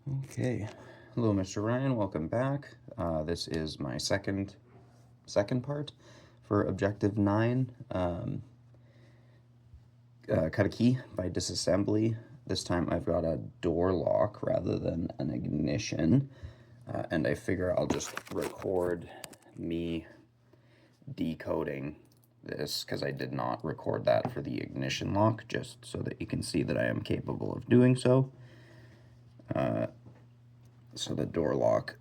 Okay, hello Mr. Ryan, welcome back. This is my second part for Objective 9, cut a key by disassembly. This time I've got a door lock rather than an ignition, and I figure I'll just record me decoding this because I did not record that for the ignition lock, just so that you can see that I am capable of doing so. So the door lock,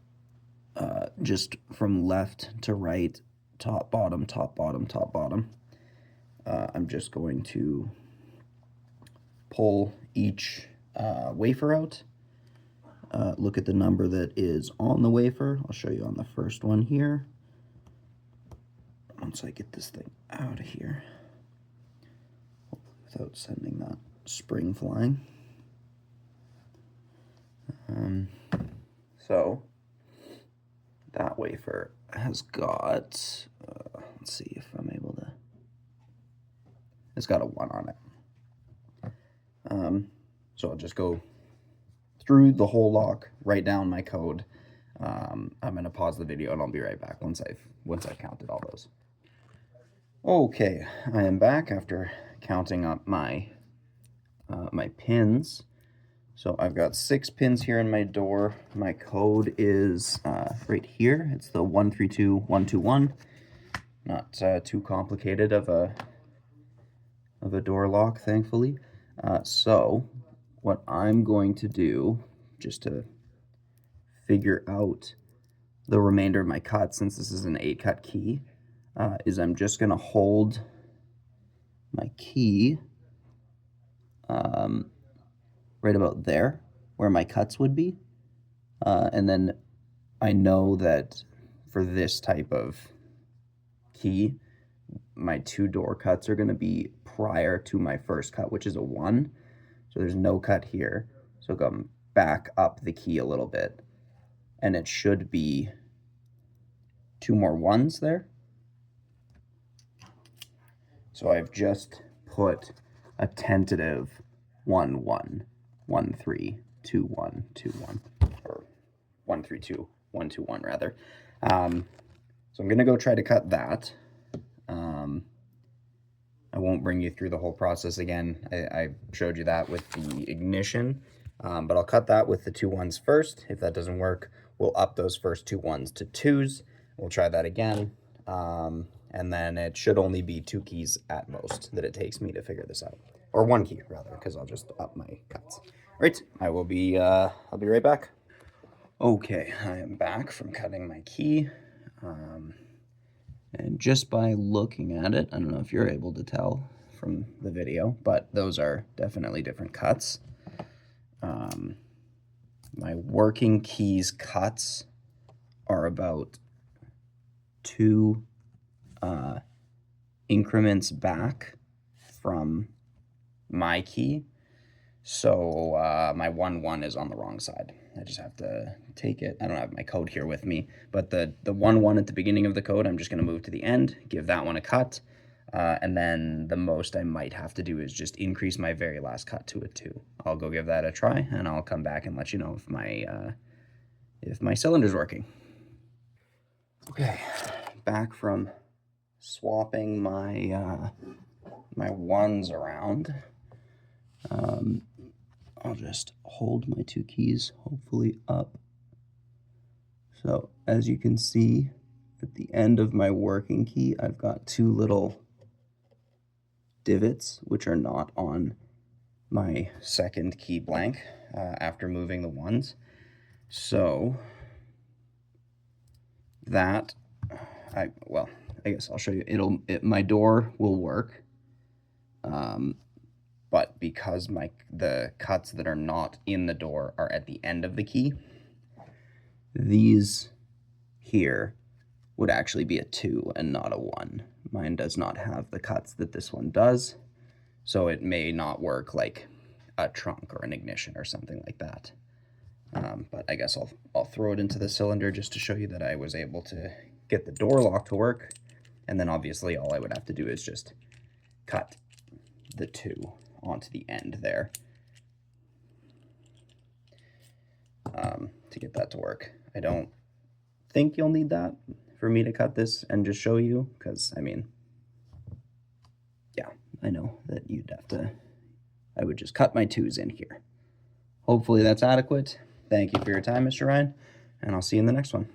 just from left to right, top, bottom, top, bottom, top, bottom. I'm just going to pull each wafer out. Look at the number that is on the wafer. I'll show you on the first one here. Once I get this thing out of here, without sending that spring flying. So that wafer has got, let's see if I'm able to, it's got a 1 on it. So I'll just go through the whole lock, write down my code. I'm going to pause the video and I'll be right back once I've counted all those. Okay, I am back after counting up my my pins. So I've got 6 pins here in my door. My code is right here. It's the 132121. Not too complicated of a door lock, thankfully. So what I'm going to do, just to figure out the remainder of my cut, since this is an 8-cut key, is I'm just going to hold my key right about there where my cuts would be, and then I know that for this type of key my 2 door cuts are going to be prior to my first cut, which is a 1, so there's no cut here. So come back up the key a little bit and it should be 2 more 1s there. So I've just put a tentative 1 1 1 3 2 1 2 1, or 1 3 2 1 2 1 rather. So I'm gonna go try to cut that. I won't bring you through the whole process again. I showed you that with the ignition, but I'll cut that with the 2 1s first. If that doesn't work, we'll up those first 2 1s to 2s. We'll try that again, and then it should only be 2 keys at most that it takes me to figure this out. Or 1 key, rather, because I'll just up my cuts. Right, I'll be right back. Okay, I am back from cutting my key. And just by looking at it, I don't know if you're able to tell from the video, but those are definitely different cuts. My working keys cuts are about 2 increments back from my key. So my 1 1 is on the wrong side. I just have to take it. I don't have my code here with me, but the 1 1 at the beginning of the code, I'm just going to move to the end, give that one a cut, and then the most I might have to do is just increase my very last cut to a 2. I'll go give that a try, and I'll come back and let you know if my cylinder's working. Okay, back from swapping my my 1s around. I'll just hold my 2 keys hopefully up. So as you can see, at the end of my working key, I've got 2 little divots, which are not on my second key blank after moving the 1s. So that, I guess I'll show you. My door will work. But because the cuts that are not in the door are at the end of the key, these here would actually be a 2 and not a 1. Mine does not have the cuts that this one does, so it may not work like a trunk or an ignition or something like that. But I guess I'll throw it into the cylinder just to show you that I was able to get the door lock to work, and then obviously all I would have to do is just cut the 2 onto the end there. to get that to work. I don't think you'll need that for me to cut this and just show you, because, I mean, yeah, I know that you'd have to, I would just cut my 2s in here. Hopefully that's adequate. Thank you for your time, Mr. Ryan, and I'll see you in the next one.